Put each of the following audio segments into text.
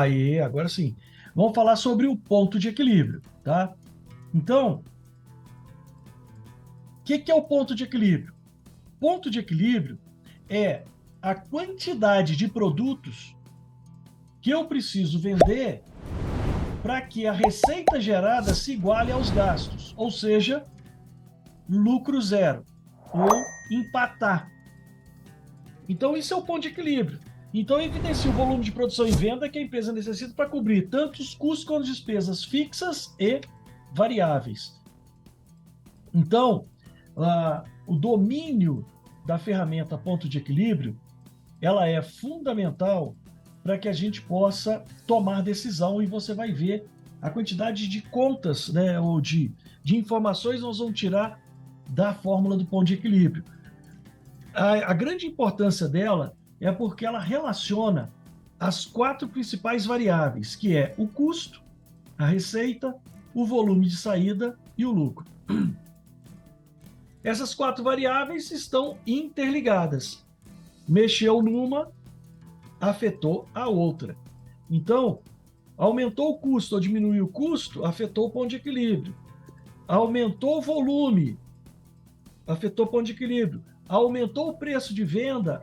Aí, agora sim. Vamos falar sobre o ponto de equilíbrio, tá? Então, o que é o ponto de equilíbrio? Ponto de equilíbrio é a quantidade de produtos que eu preciso vender para que a receita gerada se iguale aos gastos, ou seja, lucro zero, ou empatar. Então, isso é o ponto de equilíbrio. Então, evidencia o volume de produção e venda que a empresa necessita para cobrir tanto os custos quanto as despesas fixas e variáveis. Então, o domínio da ferramenta ponto de equilíbrio, ela é fundamental para que a gente possa tomar decisão e você vai ver a quantidade de contas, né, ou de informações nós vamos tirar da fórmula do ponto de equilíbrio. A grande importância dela é porque ela relaciona as quatro principais variáveis, que é o custo, a receita, o volume de saída e o lucro. Essas quatro variáveis estão interligadas. Mexeu numa, afetou a outra. Então, aumentou o custo ou diminuiu o custo, afetou o ponto de equilíbrio. Aumentou o volume, afetou o ponto de equilíbrio. Aumentou o preço de venda,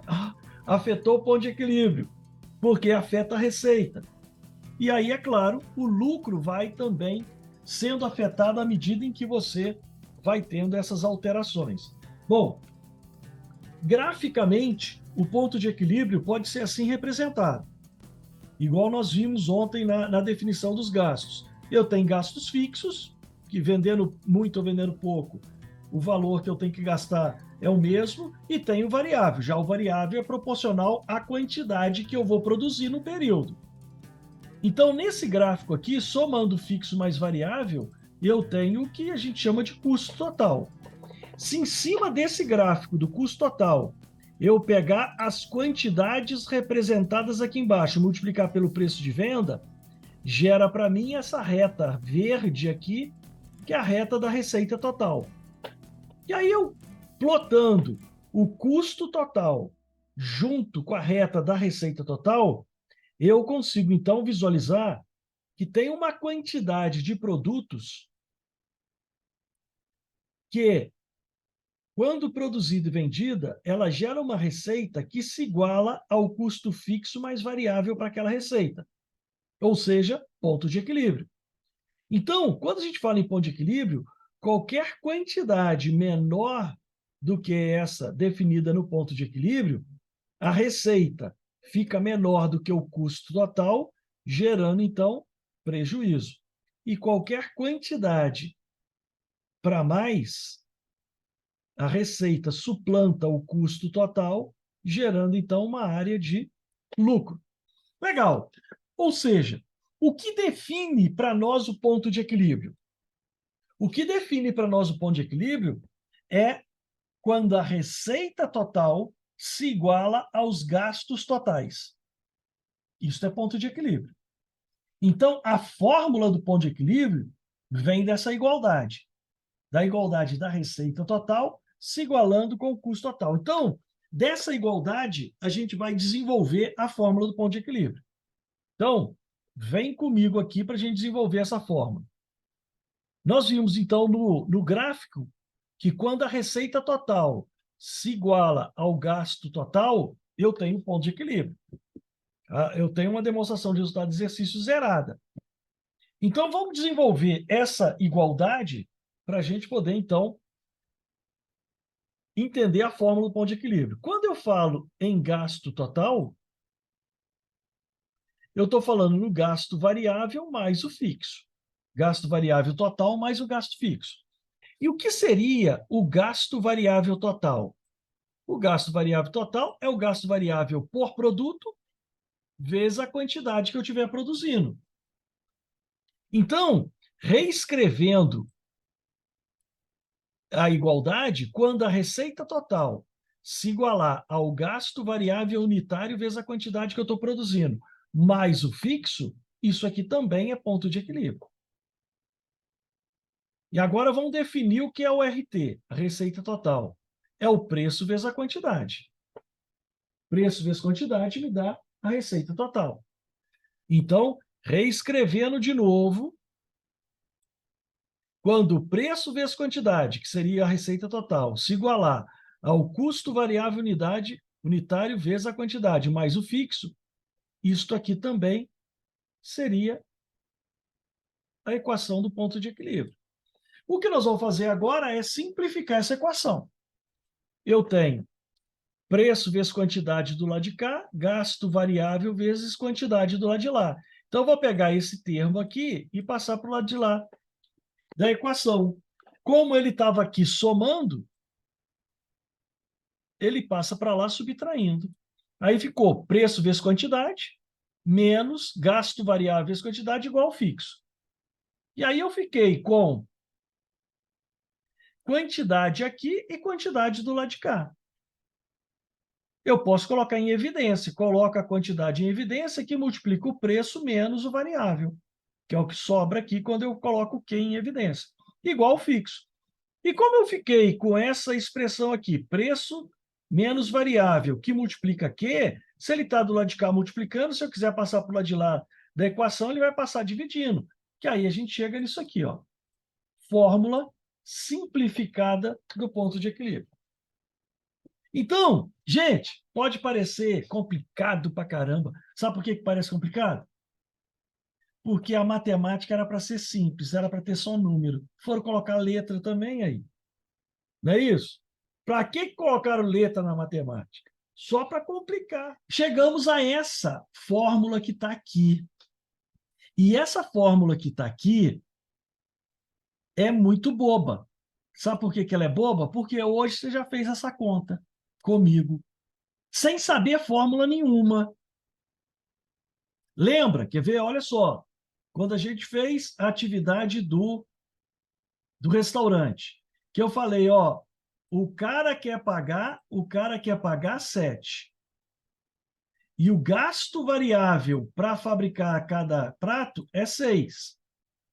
afetou o ponto de equilíbrio, porque afeta a receita. E aí, é claro, o lucro vai também sendo afetado à medida em que você vai tendo essas alterações. Bom, graficamente, o ponto de equilíbrio pode ser assim representado, igual nós vimos ontem na definição dos gastos. Eu tenho gastos fixos, que vendendo muito ou vendendo pouco, o valor que eu tenho que gastar é o mesmo, e tenho variável. Já o variável é proporcional à quantidade que eu vou produzir no período. Então, nesse gráfico aqui, somando fixo mais variável, eu tenho o que a gente chama de custo total. Se em cima desse gráfico do custo total eu pegar as quantidades representadas aqui embaixo, multiplicar pelo preço de venda, gera para mim essa reta verde aqui, que é a reta da receita total. E aí eu, plotando o custo total junto com a reta da receita total, eu consigo então visualizar que tem uma quantidade de produtos que, quando produzida e vendida, ela gera uma receita que se iguala ao custo fixo mais variável para aquela receita, ou seja, ponto de equilíbrio. Então, quando a gente fala em ponto de equilíbrio, qualquer quantidade menor do que essa definida no ponto de equilíbrio, a receita fica menor do que o custo total, gerando, então, prejuízo. E qualquer quantidade para mais, a receita suplanta o custo total, gerando, então, uma área de lucro. Legal. Ou seja, o que define para nós o ponto de equilíbrio? O que define para nós o ponto de equilíbrio é quando a receita total se iguala aos gastos totais. Isso é ponto de equilíbrio. Então, a fórmula do ponto de equilíbrio vem dessa igualdade, da igualdade da receita total se igualando com o custo total. Então, dessa igualdade, a gente vai desenvolver a fórmula do ponto de equilíbrio. Então, vem comigo aqui para a gente desenvolver essa fórmula. Nós vimos, então, no gráfico, que quando a receita total se iguala ao gasto total, eu tenho um ponto de equilíbrio. Eu tenho uma demonstração de resultado de exercício zerada. Então, vamos desenvolver essa igualdade para a gente poder, então, entender a fórmula do ponto de equilíbrio. Quando eu falo em gasto total, eu estou falando no gasto variável mais o fixo. Gasto variável total mais o gasto fixo. E o que seria o gasto variável total? O gasto variável total é o gasto variável por produto vezes a quantidade que eu estiver produzindo. Então, reescrevendo a igualdade, quando a receita total se igualar ao gasto variável unitário vezes a quantidade que eu estou produzindo, mais o fixo, isso aqui também é ponto de equilíbrio. E agora vamos definir o que é o RT, a receita total. É o preço vezes a quantidade. Preço vezes quantidade me dá a receita total. Então, reescrevendo de novo, quando o preço vezes quantidade, que seria a receita total, se igualar ao custo variável unitário vezes a quantidade, mais o fixo, isto aqui também seria a equação do ponto de equilíbrio. O que nós vamos fazer agora é simplificar essa equação. Eu tenho preço vezes quantidade do lado de cá, gasto variável vezes quantidade do lado de lá. Então, eu vou pegar esse termo aqui e passar para o lado de lá da equação. Como ele estava aqui somando, ele passa para lá subtraindo. Aí ficou preço vezes quantidade, menos gasto variável vezes quantidade igual ao fixo. E aí eu fiquei com quantidade aqui e quantidade do lado de cá. Eu posso colocar em evidência, coloco a quantidade em evidência que multiplica o preço menos o variável, que é o que sobra aqui quando eu coloco o Q em evidência, igual ao fixo. E como eu fiquei com essa expressão aqui, preço menos variável, que multiplica Q, se ele está do lado de cá multiplicando, se eu quiser passar para o lado de lá da equação, ele vai passar dividindo, que aí a gente chega nisso aqui, ó, fórmula simplificada do ponto de equilíbrio. Então, gente, pode parecer complicado pra caramba. Sabe por que parece complicado? Porque a matemática era para ser simples, era para ter só número. Foram colocar letra também aí. Não é isso? Para que colocaram letra na matemática? Só para complicar. Chegamos a essa fórmula que está aqui. E essa fórmula que está aqui é muito boba. Sabe por que ela é boba? Porque hoje você já fez essa conta comigo, sem saber fórmula nenhuma. Lembra? Quer ver? Olha só. Quando a gente fez a atividade do restaurante, que eu falei, ó, o cara quer pagar 7. E o gasto variável para fabricar cada prato é 6.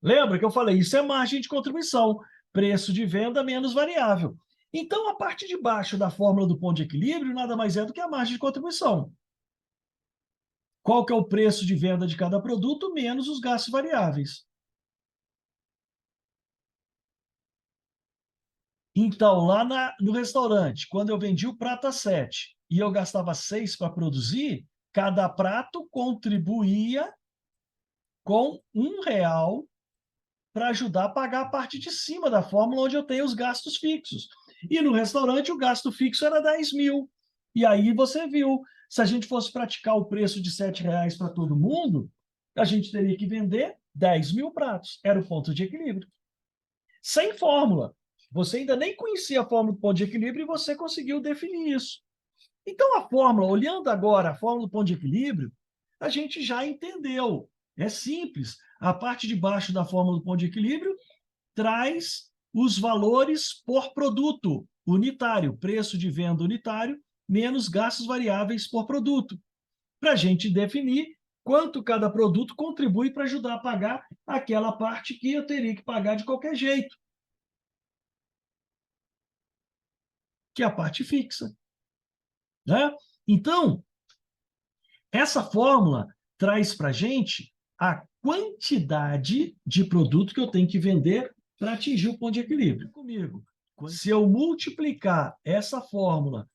Lembra que eu falei, isso é margem de contribuição, preço de venda menos variável. Então, a parte de baixo da fórmula do ponto de equilíbrio nada mais é do que a margem de contribuição. Qual que é o preço de venda de cada produto menos os gastos variáveis. Então, lá no restaurante, quando eu vendi o prato a 7 e eu gastava 6 para produzir, cada prato contribuía com R$ 1 para ajudar a pagar a parte de cima da fórmula onde eu tenho os gastos fixos. E no restaurante o gasto fixo era 10.000. E aí você viu, se a gente fosse praticar o preço de R$ 7 para todo mundo, a gente teria que vender 10.000 pratos. Era o ponto de equilíbrio. Sem fórmula. Você ainda nem conhecia a fórmula do ponto de equilíbrio e você conseguiu definir isso. Então, a fórmula, olhando agora a fórmula do ponto de equilíbrio, a gente já entendeu. É simples. A parte de baixo da fórmula do ponto de equilíbrio traz os valores por produto unitário, preço de venda unitário, menos gastos variáveis por produto, para a gente definir quanto cada produto contribui para ajudar a pagar aquela parte que eu teria que pagar de qualquer jeito, que é a parte fixa. Né? Então, essa fórmula traz para a gente a quantidade de produto que eu tenho que vender para atingir o ponto de equilíbrio. Comigo, se eu multiplicar essa fórmula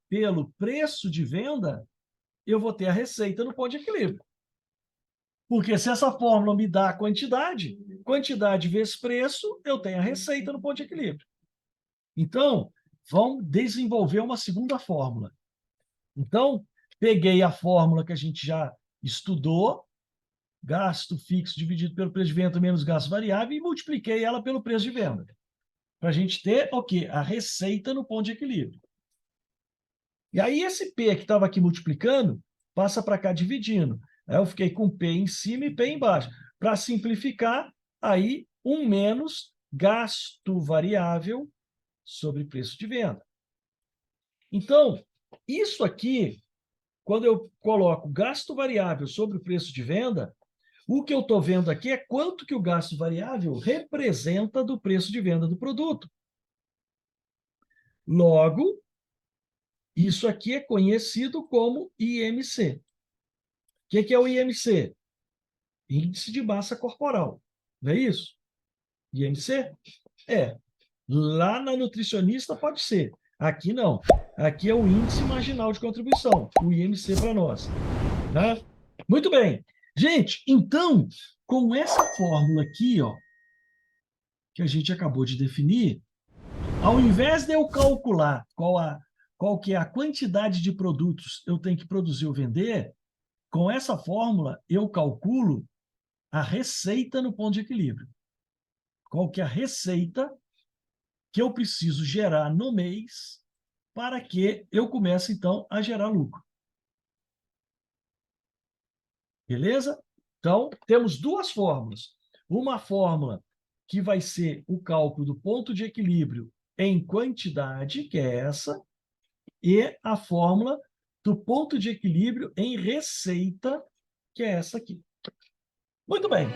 pelo preço de venda, eu vou ter a receita no ponto de equilíbrio. Porque se essa fórmula me dá a quantidade, quantidade vezes preço, eu tenho a receita no ponto de equilíbrio. Então, vamos desenvolver uma segunda fórmula. Então, peguei a fórmula que a gente já estudou, gasto fixo dividido pelo preço de venda menos gasto variável, e multipliquei ela pelo preço de venda. Para a gente ter o quê? A receita no ponto de equilíbrio. E aí esse P que estava aqui multiplicando, passa para cá dividindo. Aí eu fiquei com P em cima e P embaixo. Para simplificar, aí 1 menos gasto variável sobre preço de venda. Então, isso aqui, quando eu coloco gasto variável sobre o preço de venda, o que eu estou vendo aqui é quanto que o gasto variável representa do preço de venda do produto. Logo, isso aqui é conhecido como IMC. que é o IMC? Índice de massa corporal. Não é isso? IMC? É. Lá na nutricionista pode ser. Aqui não. Aqui é o índice marginal de contribuição, o IMC para nós. Tá? Muito bem. Gente, então, com essa fórmula aqui, ó, que a gente acabou de definir, ao invés de eu calcular qual que é a quantidade de produtos eu tenho que produzir ou vender, com essa fórmula eu calculo a receita no ponto de equilíbrio. Qual que é a receita que eu preciso gerar no mês para que eu comece, então, a gerar lucro. Beleza? Então, temos duas fórmulas. Uma fórmula que vai ser o cálculo do ponto de equilíbrio em quantidade, que é essa, e a fórmula do ponto de equilíbrio em receita, que é essa aqui. Muito bem.